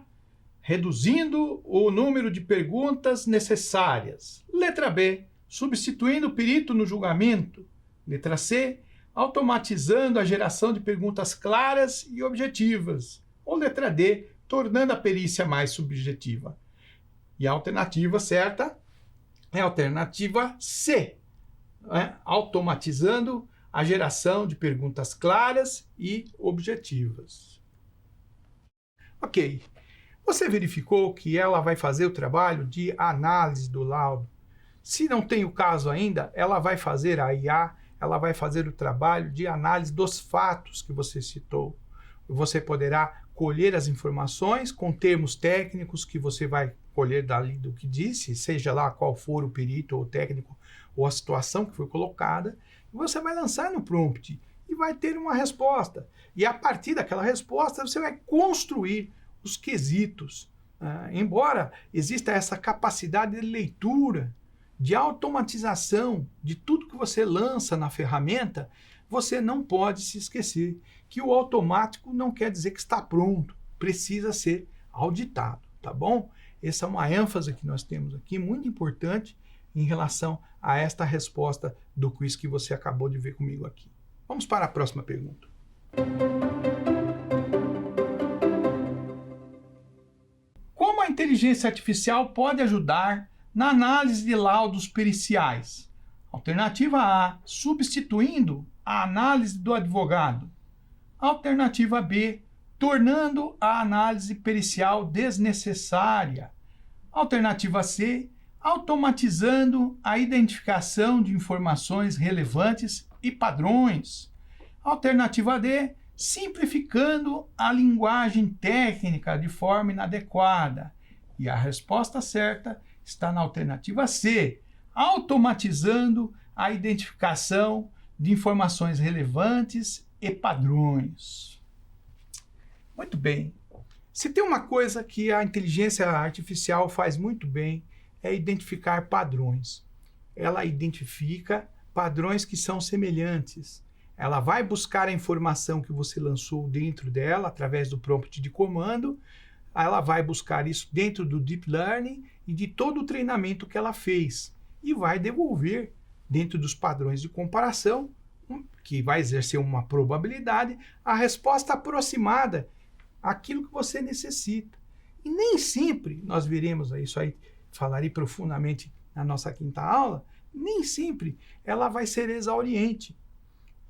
B: reduzindo o número de perguntas necessárias. Letra B, substituindo o perito no julgamento. Letra C, automatizando a geração de perguntas claras e objetivas. Ou letra D, tornando a perícia mais subjetiva. E a alternativa certa é a alternativa C, automatizando a geração de perguntas claras e objetivas. Ok, você verificou que ela vai fazer o trabalho de análise do laudo, Se não tem o caso ainda, ela vai fazer a IA, ela vai fazer o trabalho de análise dos fatos que você citou. Você poderá colher as informações com termos técnicos que você vai colher dali do que disse, seja lá qual for o perito ou o técnico ou a situação que foi colocada, e você vai lançar no prompt e vai ter uma resposta. E a partir daquela resposta você vai construir os quesitos. Embora exista essa capacidade de leitura, de automatização de tudo que você lança na ferramenta, você não pode se esquecer que o automático não quer dizer que está pronto, precisa ser auditado, tá bom? Essa é uma ênfase que nós temos aqui, muito importante, em relação a esta resposta do quiz que você acabou de ver comigo aqui. Vamos para a próxima pergunta. Como a inteligência artificial pode ajudar na análise de laudos periciais? Alternativa A, substituindo a análise do advogado. Alternativa B, tornando a análise pericial desnecessária. Alternativa C, automatizando a identificação de informações relevantes e padrões. Alternativa D, simplificando a linguagem técnica de forma inadequada. E a resposta certa está na alternativa C, automatizando a identificação de informações relevantes e padrões. Muito bem. Se tem uma coisa que a inteligência artificial faz muito bem, é identificar padrões. Ela identifica padrões que são semelhantes. Ela vai buscar a informação que você lançou dentro dela, através do prompt de comando, ela vai buscar isso dentro do Deep Learning e de todo o treinamento que ela fez, e vai devolver dentro dos padrões de comparação, que vai exercer uma probabilidade, a resposta aproximada àquilo que você necessita. E nem sempre, nós veremos isso aí, falarei profundamente na nossa quinta aula, nem sempre ela vai ser exauriente.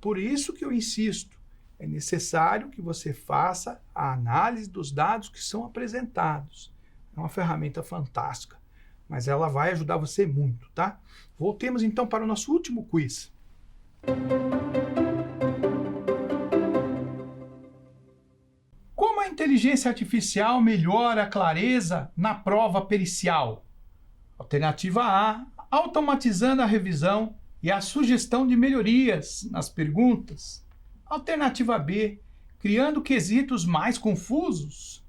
B: Por isso que eu insisto, é necessário que você faça a análise dos dados que são apresentados. É uma ferramenta fantástica, mas ela vai ajudar você muito, tá? Voltemos então para o nosso último quiz. Como a inteligência artificial melhora a clareza na prova pericial? Alternativa A, automatizando a revisão e a sugestão de melhorias nas perguntas. Alternativa B, criando quesitos mais confusos.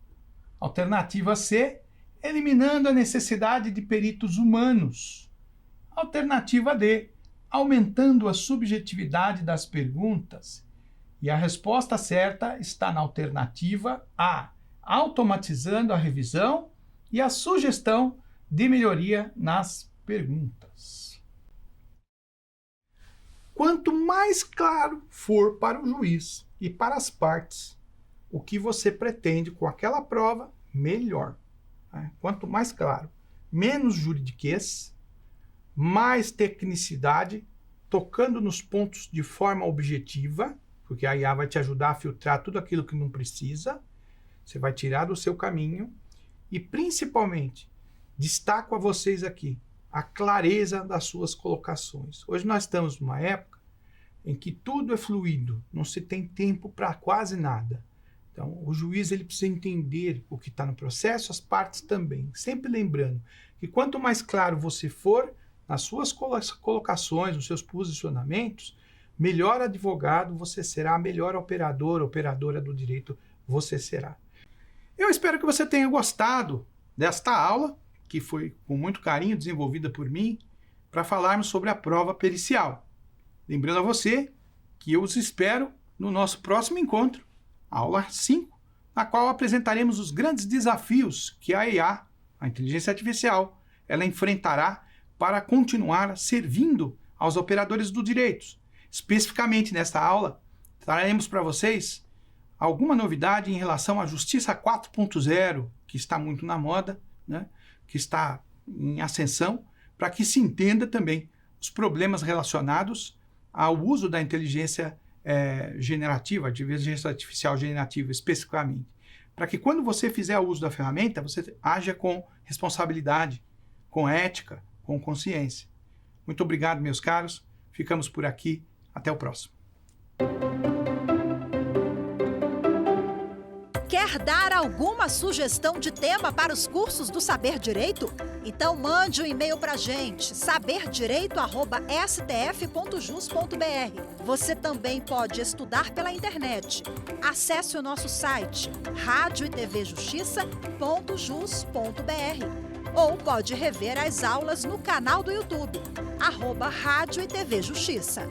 B: Alternativa C, eliminando a necessidade de peritos humanos. Alternativa D, aumentando a subjetividade das perguntas. E a resposta certa está na alternativa A, automatizando a revisão e a sugestão de melhoria nas perguntas. Quanto mais claro for para o juiz e para as partes o que você pretende com aquela prova, melhor. Quanto mais claro, menos juridiquês, mais tecnicidade, tocando nos pontos de forma objetiva, porque a IA vai te ajudar a filtrar tudo aquilo que não precisa, você vai tirar do seu caminho e, principalmente, destaco a vocês aqui a clareza das suas colocações. Hoje nós estamos numa época em que tudo é fluido, não se tem tempo para quase nada. Então, o juiz ele precisa entender o que está no processo, as partes também. Sempre lembrando que quanto mais claro você for nas suas colocações, nos seus posicionamentos, melhor advogado você será, melhor operador, operadora do direito você será. Eu espero que você tenha gostado desta aula, que foi com muito carinho desenvolvida por mim, para falarmos sobre a prova pericial. Lembrando a você que eu os espero no nosso próximo encontro, aula 5, na qual apresentaremos os grandes desafios que a IA, a inteligência artificial, ela enfrentará para continuar servindo aos operadores do direito. Especificamente nesta aula, traremos para vocês alguma novidade em relação à Justiça 4.0, que está muito na moda, né? Que está em ascensão, para que se entenda também os problemas relacionados ao uso da inteligência generativa, de inteligência artificial generativa especificamente, para que quando você fizer o uso da ferramenta, você haja com responsabilidade, com ética, com consciência. Muito obrigado, meus caros. Ficamos por aqui. Até o próximo.
A: Quer dar alguma sugestão de tema para os cursos do Saber Direito? Então mande um e-mail para a gente, saberdireito@stf.jus.br. Você também pode estudar pela internet. Acesse o nosso site radioetvjustiça.jus.br ou pode rever as aulas no canal do YouTube, @Rádio e TV Justiça.